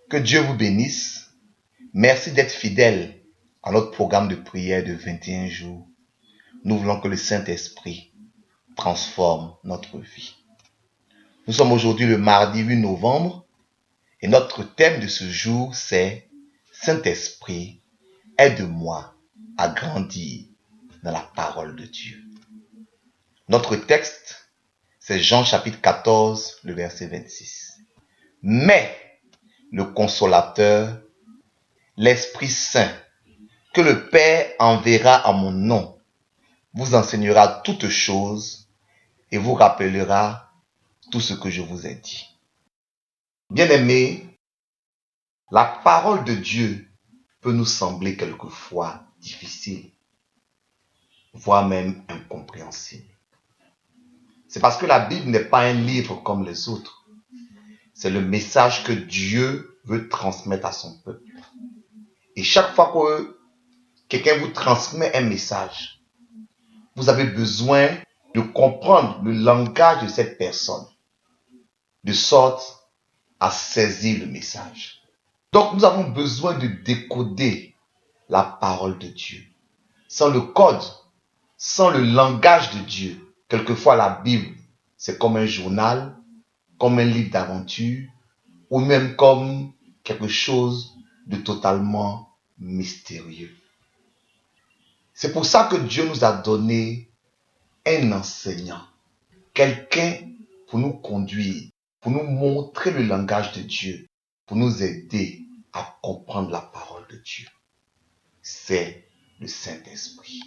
Que Dieu vous bénisse. Merci d'être fidèle à notre programme de prière de 21 jours. Nous voulons que le Saint-Esprit transforme notre vie. Nous sommes aujourd'hui le mardi 8 novembre et notre thème de ce jour c'est Saint-Esprit, aide-moi à grandir dans la parole de Dieu. Notre texte, c'est Jean chapitre 14, le verset 26. Mais le consolateur, l'Esprit Saint, que le Père enverra en mon nom, vous enseignera toutes choses et vous rappellera tout ce que je vous ai dit. Bien-aimés, la parole de Dieu peut nous sembler quelquefois difficile, voire même incompréhensible. C'est parce que la Bible n'est pas un livre comme les autres. C'est le message que Dieu veut transmettre à son peuple. Et chaque fois que quelqu'un vous transmet un message, vous avez besoin de comprendre le langage de cette personne, de sorte à saisir le message. Donc nous avons besoin de décoder la parole de Dieu. Sans le code, sans le langage de Dieu, quelquefois la Bible, c'est comme un journal, comme un livre d'aventure, ou même comme quelque chose de totalement mystérieux. C'est pour ça que Dieu nous a donné un enseignant, quelqu'un pour nous conduire, pour nous montrer le langage de Dieu, pour nous aider à comprendre la parole de Dieu. C'est le Saint-Esprit.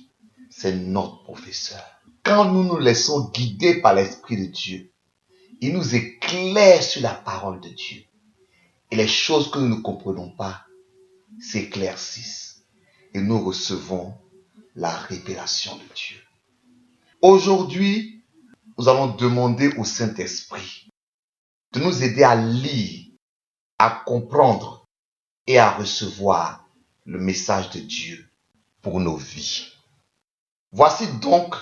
C'est notre professeur. Quand nous nous laissons guider par l'Esprit de Dieu, il nous éclaire sur la parole de Dieu. Et les choses que nous ne comprenons pas s'éclaircissent. Et nous recevons la révélation de Dieu. Aujourd'hui, nous allons demander au Saint-Esprit de nous aider à lire, à comprendre et à recevoir le message de Dieu pour nos vies. Voici donc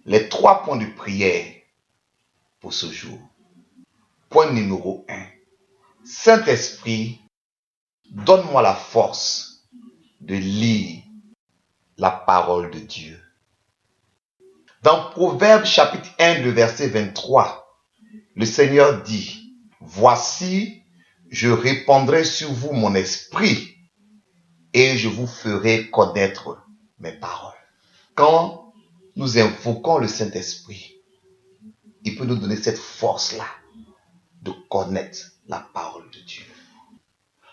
les 3 points de prière pour ce jour. Point numéro 1. Saint-Esprit, donne-moi la force de lire la parole de Dieu. Dans Proverbes chapitre 1, le verset 23, le Seigneur dit, « Voici, je répandrai sur vous mon esprit et je vous ferai connaître mes paroles. » Quand nous invoquons le Saint-Esprit, il peut nous donner cette force-là de connaître la parole de Dieu.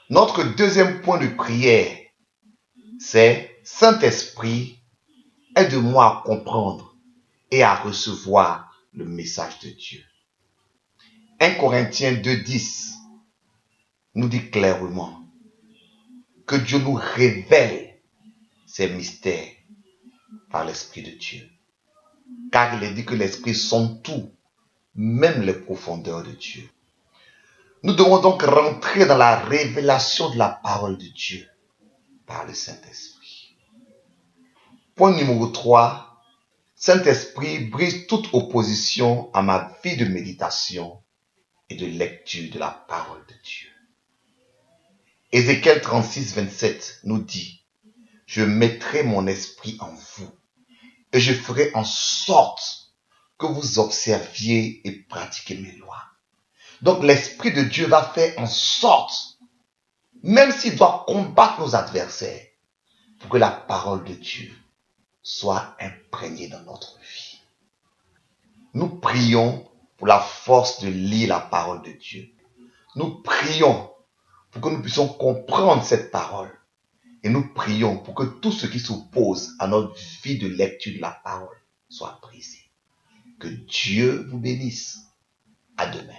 Notre deuxième point de prière, c'est « Saint-Esprit, aide-moi à comprendre et à recevoir le message de Dieu. » 1 Corinthiens 2,10 nous dit clairement que Dieu nous révèle ses mystères par l'Esprit de Dieu. Car il est dit que l'Esprit sonde tout, même les profondeurs de Dieu. Nous devons donc rentrer dans la révélation de la parole de Dieu par le Saint-Esprit. Point numéro 3. Saint-Esprit, brise toute opposition à ma vie de méditation et de lecture de la parole de Dieu. Ézéchiel 36, 27 nous dit, « Je mettrai mon esprit en vous et je ferai en sorte que vous observiez et pratiquiez mes lois. » Donc l'Esprit de Dieu va faire en sorte, même s'il doit combattre nos adversaires, pour que la parole de Dieu soit imprégnée dans notre vie. Nous prions pour la force de lire la parole de Dieu. Nous prions pour que nous puissions comprendre cette parole. Et nous prions pour que tout ce qui s'oppose à notre vie de lecture de la parole soit brisé. Que Dieu vous bénisse. À demain.